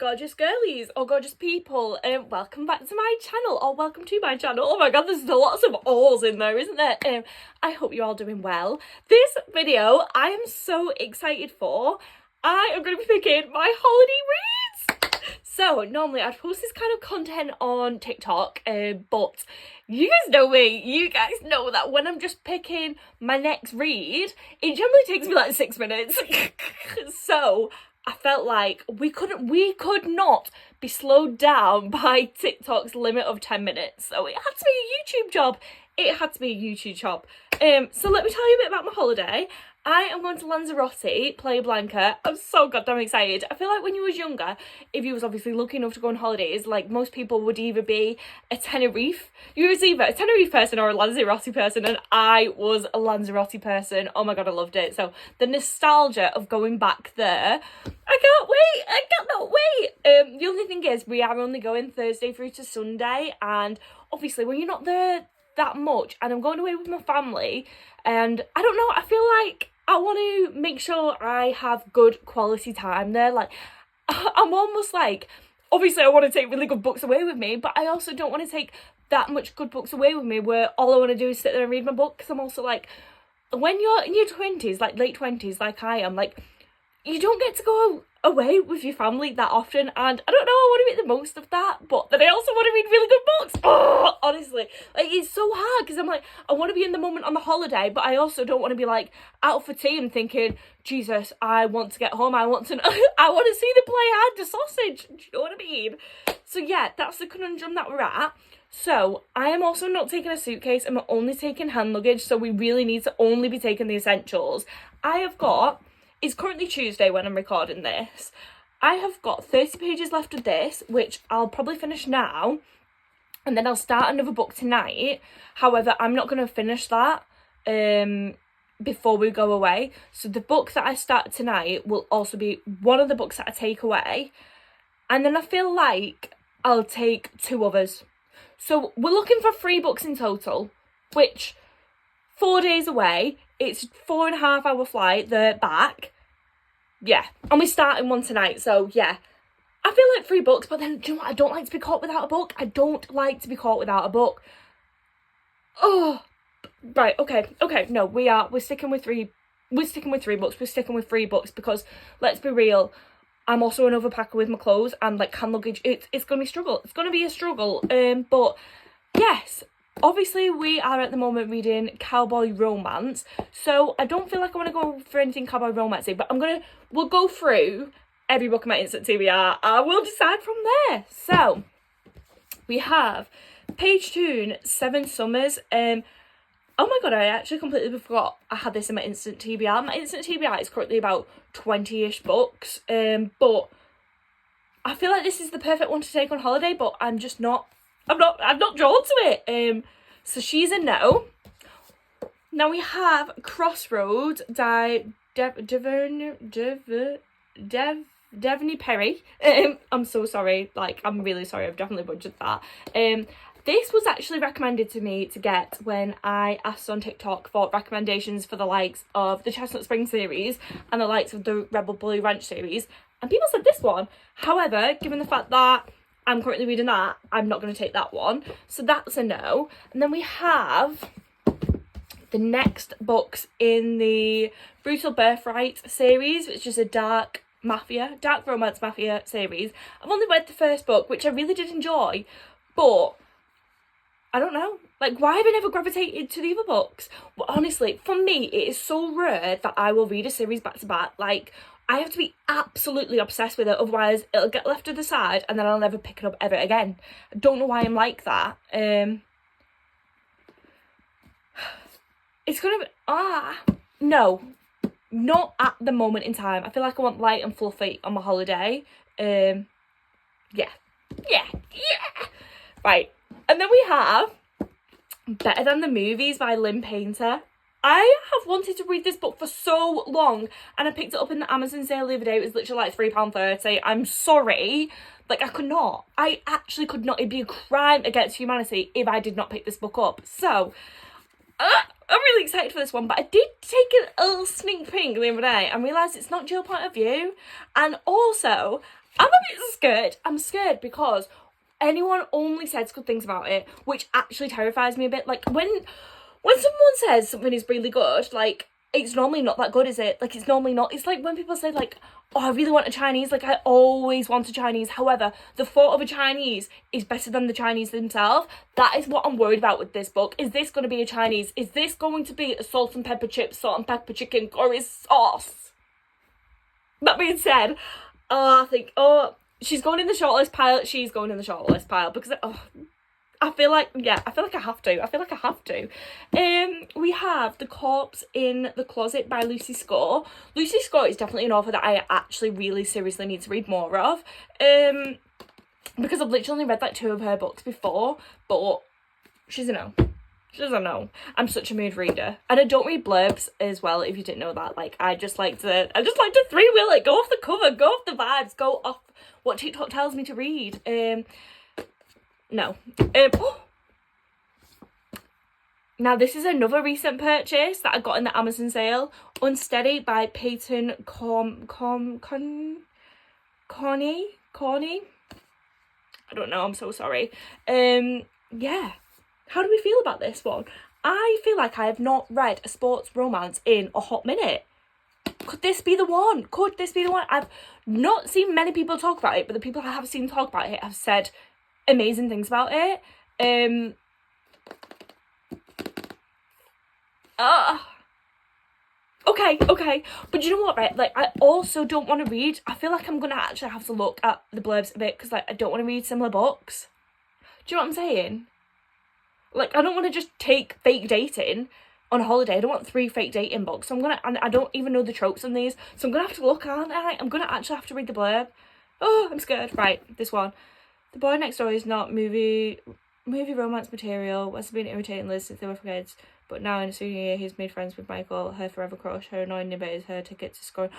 gorgeous girlies or gorgeous people, welcome back to my channel, or welcome to my channel. Oh my god, there's lots of alls in there, isn't there? I hope you're all doing well. This video I am so excited for. I am going to be picking my holiday reads. So normally I'd post this kind of content on TikTok, but you guys know me, you guys know that when I'm just picking my next read, it generally takes me like 6 minutes. So I felt like we could not be slowed down by TikTok's limit of 10 minutes. So it had to be a YouTube job. So let me tell you a bit about my holiday. I am going to Lanzarote, Playa Blanca. I'm so goddamn excited. I feel like when you was younger, if you was obviously lucky enough to go on holidays, like most people would either be a Tenerife. You was either a Tenerife person or a Lanzarote person, and I was a Lanzarote person. Oh my god, I loved it. So the nostalgia of going back there, I cannot wait. The only thing is we are only going Thursday through to Sunday, and obviously when you're not there that much, and I'm going away with my family, and I don't know, I feel like I want to make sure I have good quality time there. Like, I'm almost like, obviously I want to take really good books away with me, but I also don't want to take that much good books away with me where all I want to do is sit there and read my book, because I'm also like, when you're in your 20s, like late 20s, like I am, like, you don't get to go away with your family that often, and I don't know, I want to make the most of that, but then I also want to read really good books. Oh, honestly, like, it's so hard, because I'm like, I want to be in the moment on the holiday, but I also don't want to be like out for tea and thinking, Jesus, I want to get home, I want to see the play hard to sausage. Do you know what I mean? So yeah, that's the conundrum that we're at. So I am also not taking a suitcase, I'm only taking hand luggage, so we really need to only be taking the essentials. It's currently Tuesday when I'm recording this. I have got 30 pages left of this, which I'll probably finish now, and then I'll start another book tonight. However, I'm not going to finish that before we go away. So the book that I start tonight will also be one of the books that I take away. And then I feel like I'll take 2 others. So we're looking for 3 books in total, which 4 days away, it's 4.5 hour flight, they're back. Yeah, and we're starting one tonight, so yeah. I feel like 3 books, but then, do you know what? I don't like to be caught without a book. Oh, right, okay, no, we're sticking with 3 books, because, let's be real, I'm also an overpacker with my clothes, and, like, hand luggage, it's gonna be a struggle, but, yes. Obviously, we are at the moment reading cowboy romance, so I don't feel like I want to go for anything cowboy romancey, but we'll go through every book in my instant TBR, and we'll decide from there. So, we have Page Tune, 7 Summers. Oh my god, I actually completely forgot I had this in my instant TBR. My instant TBR is currently about 20-ish books, but I feel like this is the perfect one to take on holiday, but I'm not drawn to it. So she's a no. Now we have Crossroads by Devney Perry. I'm so sorry. Like, I'm really sorry. I've definitely butchered that. This was actually recommended to me to get when I asked on TikTok for recommendations for the likes of the Chestnut Spring series and the likes of the Rebel Blue Ranch series. And people said this one. However, given the fact that I'm currently reading that, I'm not going to take that one. So that's a no. And then we have the next books in the Brutal Birthright series, which is a dark romance mafia series. I've only read the first book, which I really did enjoy, but I don't know. Like, why have I never gravitated to the other books? Well, honestly, for me, it is so rare that I will read a series back to back. Like, I have to be absolutely obsessed with it, otherwise it'll get left to the side and then I'll never pick it up ever again. I don't know why I'm like that. It's gonna be, no, not at the moment in time. I feel like I want light and fluffy on my holiday. Yeah. Right, and then we have Better Than the Movies by Lynn Painter. I have wanted to read this book for so long, and I picked it up in the Amazon sale the other day. It was literally like £3.30. I'm sorry. Like, I actually could not. It'd be a crime against humanity if I did not pick this book up. So, I'm really excited for this one, but I did take a little sneak peek the other day and realised it's not Jill's point of view. And also, I'm a bit scared. I'm scared because anyone only says good things about it, which actually terrifies me a bit. Like, when someone says something is really good, like, it's normally not that good, is it? Like, it's normally not. It's like when people say, like, oh, I really want a Chinese. Like, I always want a Chinese. However, the thought of a Chinese is better than the Chinese themselves. That is what I'm worried about with this book. Is this going to be a Chinese? Is this going to be a salt and pepper chips, salt and pepper chicken curry sauce? That being said, I think, she's going in the shortlist pile. She's going in the shortlist pile because, I feel like I have to. We have The Corpse in the Closet by Lucy Score. Lucy Score is definitely an author that I actually really seriously need to read more of. Because I've literally only read like 2 of her books before, but she's a no. She's a no. I'm such a mood reader. And I don't read blurbs as well, if you didn't know that. Like, I just like to 3-wheel it, go off the cover, go off the vibes, go off what TikTok tells me to read. No. Now, this is another recent purchase that I got in the Amazon sale. Unsteady by Peyton Corney? I don't know, I'm so sorry. Yeah. How do we feel about this one? I feel like I have not read a sports romance in a hot minute. Could this be the one? I've not seen many people talk about it, but the people I have seen talk about it have said amazing things about it. Okay, but you know what, right? Like, I also don't want to read. I feel like I'm gonna actually have to look at the blurbs a bit because, like, I don't want to read similar books. Do you know what I'm saying? Like, I don't want to just take fake dating on holiday. I don't want 3 fake dating books. So I don't even know the tropes on these. So I'm gonna have to look, aren't I? I'm gonna actually have to read the blurb. Oh, I'm scared. Right, this one. The boy next door is not movie romance material. Wes has been irritating Liz since they were kids, but now in his senior year he's made friends with Michael, her forever crush. Her annoying neighbour is her ticket to score.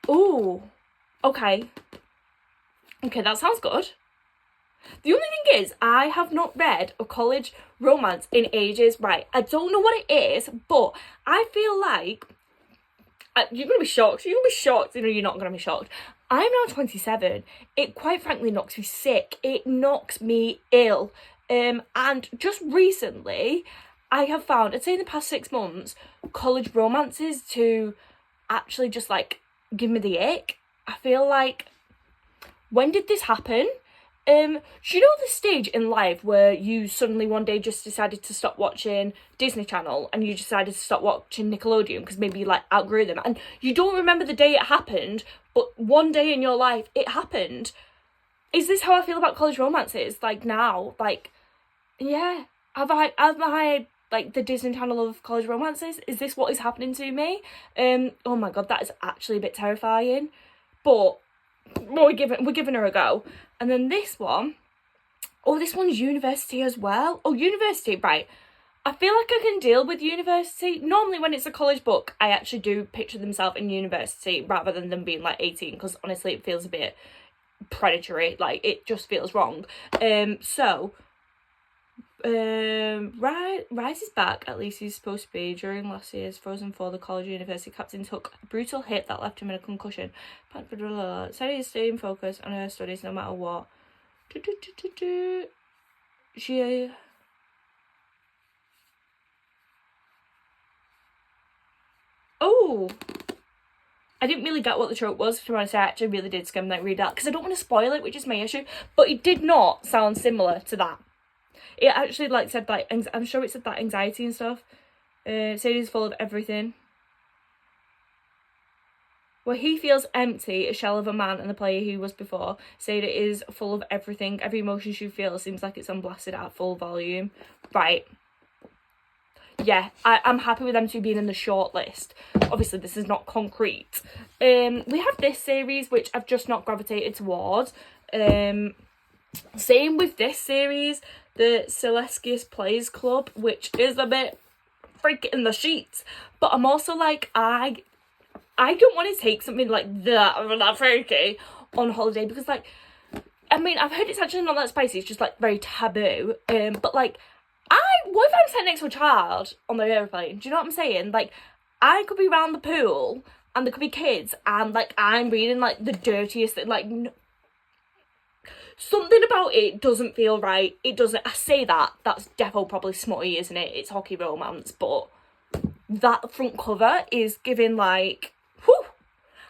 Ooh, okay, that sounds good. The only thing is, I have not read a college romance in ages. Right, I don't know what it is, but I feel like you're gonna be shocked. You know, you're not gonna be shocked. I'm now 27. It quite frankly knocks me sick. It knocks me ill. And just recently, I have found, I'd say in the past 6 months, college romances to actually just, like, give me the ick. I feel like, when did this happen? Do you know the stage in life where you suddenly one day just decided to stop watching Disney Channel and you decided to stop watching Nickelodeon because maybe you, like, outgrew them, and you don't remember the day it happened, but one day in your life it happened? Is this how I feel about college romances? Like, now, like, yeah, have I like the Disney Channel of college romances? Is this what is happening to me? Oh my god, that is actually a bit terrifying, but we're giving her a go. And then this one, this one's university as well. University, right. I feel like I can deal with university. Normally when it's a college book, I actually do picture themselves in university rather than them being like 18, because honestly it feels a bit predatory. Like, it just feels wrong. Rise is back, at least he's supposed to be. During last year's Frozen 4, the college university captain took a brutal hit that left him in a concussion. Said he's staying focused on her studies no matter what. She... Oh! I didn't really get what the trope was, to be honest. I actually really did skim that, read that, because I don't want to spoil it, which is my issue. But it did not sound similar to that. It actually, like, said, like, I'm sure it said that anxiety and stuff. Sadie's full of everything. Where he feels empty, a shell of a man and the player he was before, Sadie is full of everything. Every emotion she feels seems like it's unblasted at full volume. Right. Yeah, I'm happy with them two being in the shortlist. Obviously, this is not concrete. We have this series, which I've just not gravitated towards. Same with this series, the Celestius Plays Club, which is a bit freak in the sheets. But I'm also like, I don't want to take something like that freaky on holiday, because, like, I mean, I've heard it's actually not that spicy, it's just, like, very taboo. But, like, what if I'm sat next to a child on the airplane? Do you know what I'm saying? Like, I could be round the pool and there could be kids, and like I'm reading like the dirtiest, like something about it doesn't feel right. It doesn't. I say that's defo probably smutty, isn't it? It's hockey romance, but that front cover is giving like, whew.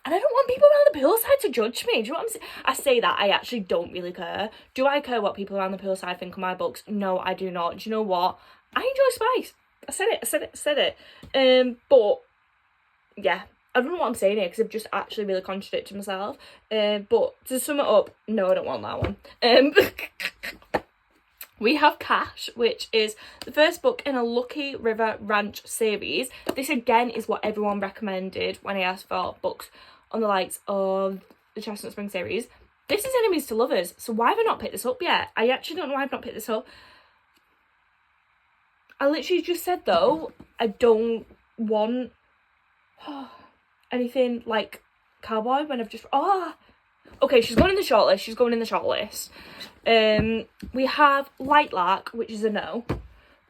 And I don't want people around the poolside to judge me. Do you know what I'm saying? I say that, I actually don't really care. Do I care what people around the poolside think of my books? No, I do not. Do you know what? I enjoy spice. I said it. But, yeah. I don't know what I'm saying here because I've just actually really contradicted myself. But to sum it up, no, I don't want that one. We have Cash, which is the first book in a Lucky River Ranch series. This again is what everyone recommended when I asked for books on the likes of the Chestnut Spring series. This is Enemies to Lovers, so why have I not picked this up yet? I actually don't know why I've not picked this up. I literally just said, though, I don't want anything like cowboy when I've just... Okay, she's going in the shortlist. We have Light Lark, which is a no.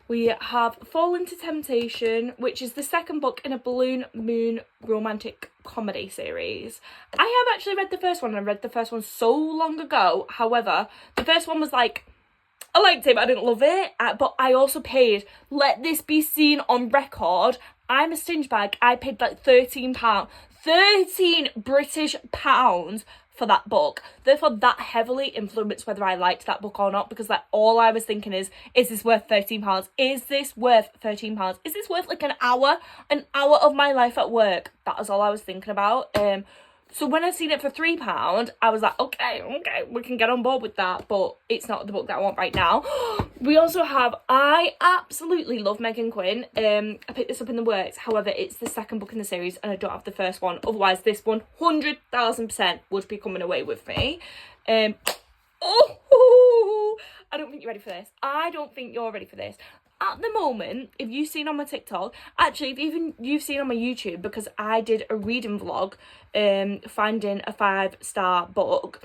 We have Fall into Temptation, which is the second book in a Balloon Moon romantic comedy series. I have actually read the first one, and I read the first one so long ago. However, the first one was like, I liked it, but I didn't love it. But I also paid, let this be seen on record, I'm a stinge bag, I paid like £13. 13 British pounds for that book. Therefore, that heavily influenced whether I liked that book or not, because like all I was thinking is this worth £13? Is this worth £13? Is this worth like an hour of my life at work? That was all I was thinking about. So when I seen it for £3, I was like, okay, we can get on board with that, but it's not the book that I want right now. We also have, I absolutely love Megan Quinn. I picked this up in the works. However, it's the second book in the series and I don't have the first one. Otherwise, this 100,000% would be coming away with me. I don't think you're ready for this. I don't think you're ready for this. At the moment, if you've seen on my TikTok, actually, if even you've seen on my YouTube, because I did a reading vlog, finding a 5-star book,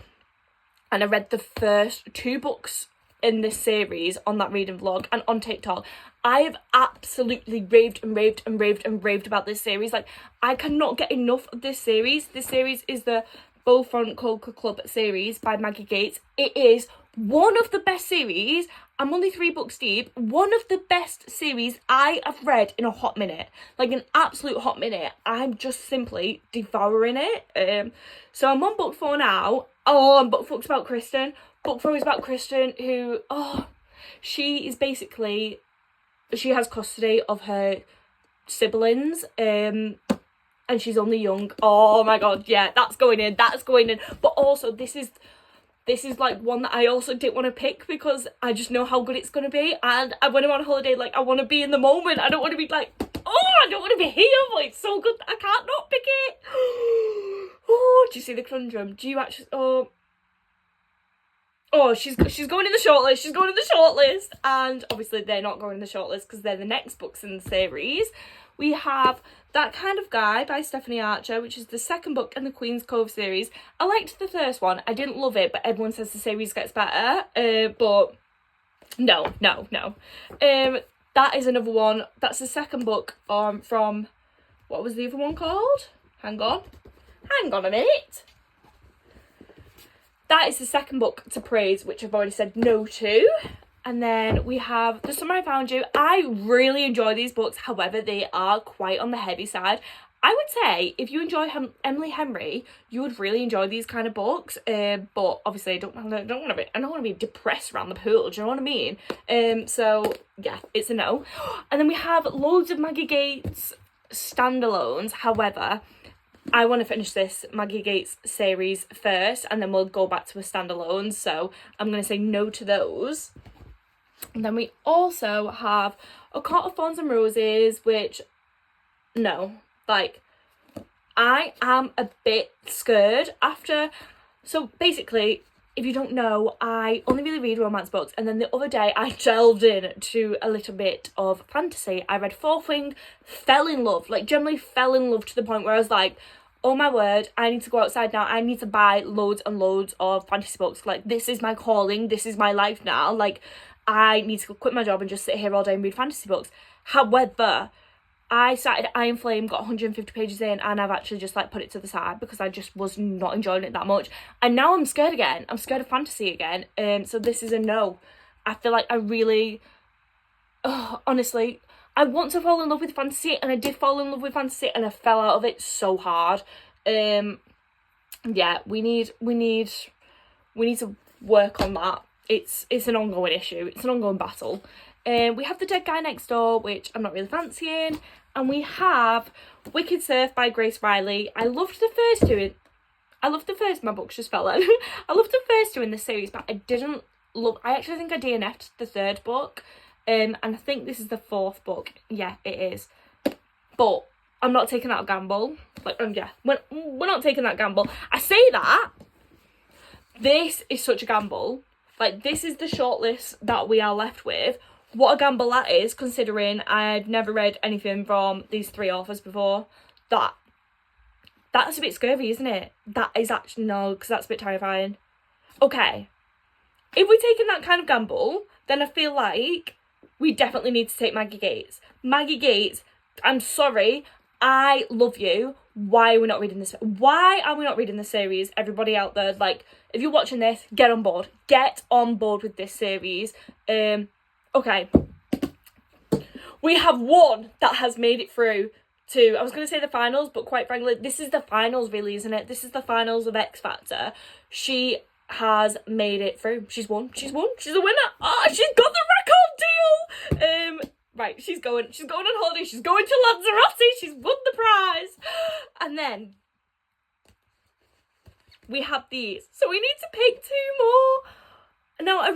and I read the first 2 books in this series on that reading vlog and on TikTok. I have absolutely raved about this series. Like, I cannot get enough of this series. This series is the Beaufort Coca Club series by Maggie Gates. It is one of the best series. I'm only 3 books deep. One of the best series I have read in a hot minute. Like an absolute hot minute. I'm just simply devouring it. So I'm on book 4 now. And book 4's about Kristen. Book 4 is about Kristen who, she is basically, she has custody of her siblings. And she's only young. Oh my god, yeah, that's going in. But also, this is like one that I also didn't want to pick because I just know how good it's going to be. And when I'm on holiday, like, I want to be in the moment. I don't want to be like, I don't want to be here, but it's so good that I can't not pick it. Do you see the conundrum? Do you actually, she's going in the shortlist. And obviously they're not going in the shortlist because they're the next books in the series. We have That Kind of Guy by Stephanie Archer, which is the second book in the Queen's Cove series. I liked the first one. I didn't love it, but everyone says the series gets better. But no. That is another one. That's the second book from, what was the other one called? Hang on a minute. That is the second book to Praise, which I've already said no to. And then we have The Summer I Found You. I really enjoy these books. However, they are quite on the heavy side. I would say if you enjoy Emily Henry, you would really enjoy these kind of books. But obviously, I don't want to be depressed around the pool. Do you know what I mean? So yeah, it's a no. And then we have loads of Maggie Gates standalones. However, I want to finish this Maggie Gates series first, and then we'll go back to a standalone. So I'm going to say no to those. And then we also have A Court of Thorns and Roses, which, no, like, I am a bit scared after. So basically, if you don't know, I only really read romance books, and then the other day I delved into a little bit of fantasy. I read Fourth Wing, fell in love to the point where I was like, oh my word, I need to go outside now. I need to buy loads and loads of fantasy books. Like, this is my calling. This is my life now. Like, I need to quit my job and just sit here all day and read fantasy books. However, I started Iron Flame, got 150 pages in, and I've actually just like put it to the side because I just was not enjoying it that much. And now I'm scared again. I'm scared of fantasy again. So this is a no. I feel like I really, honestly, I want to fall in love with fantasy, and I did fall in love with fantasy, and I fell out of it so hard. Yeah, we need to work on that. It's an ongoing issue. It's an ongoing battle. We have The Dead Guy Next Door, which I'm not really fancying, and we have Wicked Surf by Grace Riley. I loved the first two. My books just fell in. I loved the first two in the series, but I actually think I DNF'd the third book, and I think this is the fourth book. Yeah, it is. But I'm not taking that gamble. Like, yeah, we're not taking that gamble. I say that. This is such a gamble. Like, this is the shortlist that we are left with. What a gamble that is, considering I've never read anything from these three authors before. That's a bit scurvy, isn't it? That is actually, no, because that's a bit terrifying. Okay. If we're taking that kind of gamble, then I feel like we definitely need to take Maggie Gates. Maggie Gates, I'm sorry, I love you. Why are we not reading this? Why are we not reading the series? Everybody out there, like, if you're watching this, get on board. Get on board with this series. Okay. We have one that has made it through to, I was going to say the finals, but quite frankly, this is the finals really, isn't it? This is the finals of X Factor. She has made it through. She's won. She's a winner. Oh, she's got the record deal. Right, she's going on holiday. She's going to Lanzarote. She's won the prize. And then we have these. So we need to pick two more. No, I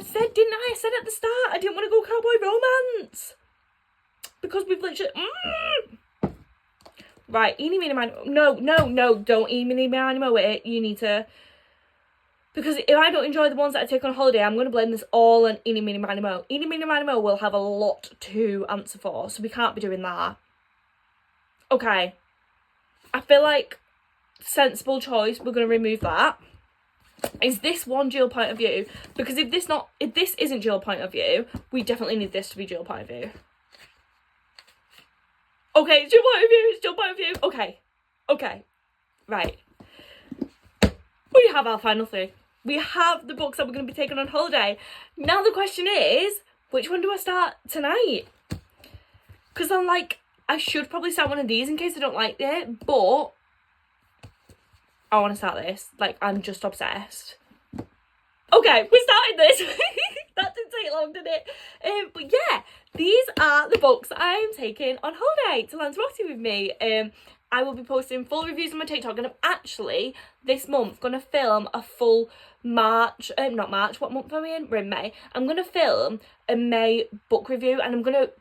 said, didn't I? I said at the start, I didn't want to go cowboy romance. Because we've literally, Right, eeny, meeny, miny, no, don't eeny, meeny, miny, mo it. You need to, because if I don't enjoy the ones that I take on holiday, I'm going to blame this all on eeny, meeny, miny, mo. Eeny, meeny, miny, mo will have a lot to answer for, so we can't be doing that. Okay. I feel like sensible choice, we're going to remove that. Is this one dual point of view? Because if this isn't dual point of view, we definitely need this to be dual point of view. Okay, it's dual point of view. Okay. Right. We have our final three. We have the books that we're going to be taking on holiday. Now the question is, which one do I start tonight? Because I'm like, I should probably start one of these in case I don't like it, but I want to start this. Like, I'm just obsessed. Okay, we started this. That didn't take long, did it? But yeah, these are the books I'm taking on holiday to Lanzarote with me. I will be posting full reviews on my TikTok, and I'm actually, this month, going to film a full March, not March, what month are we in? We're in May. I'm going to film a May book review, and I'm going to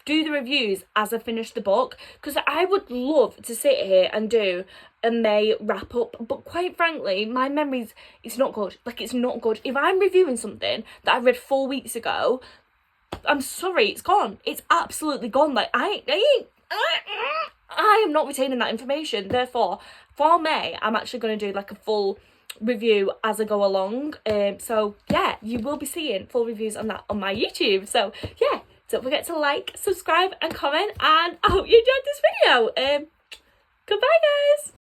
do the reviews as I finish the book, because I would love to sit here and do a May wrap up, but quite frankly, my memories, it's not good. Like, it's not good. If I'm reviewing something that I read 4 weeks ago, I'm sorry, it's gone. It's absolutely gone. Like, I am not retaining that information. Therefore, for May, I'm actually going to do like a full review as I go along. So yeah, you will be seeing full reviews on that on my YouTube. So yeah, don't forget to like, subscribe and comment, and I hope you enjoyed this video. Goodbye guys.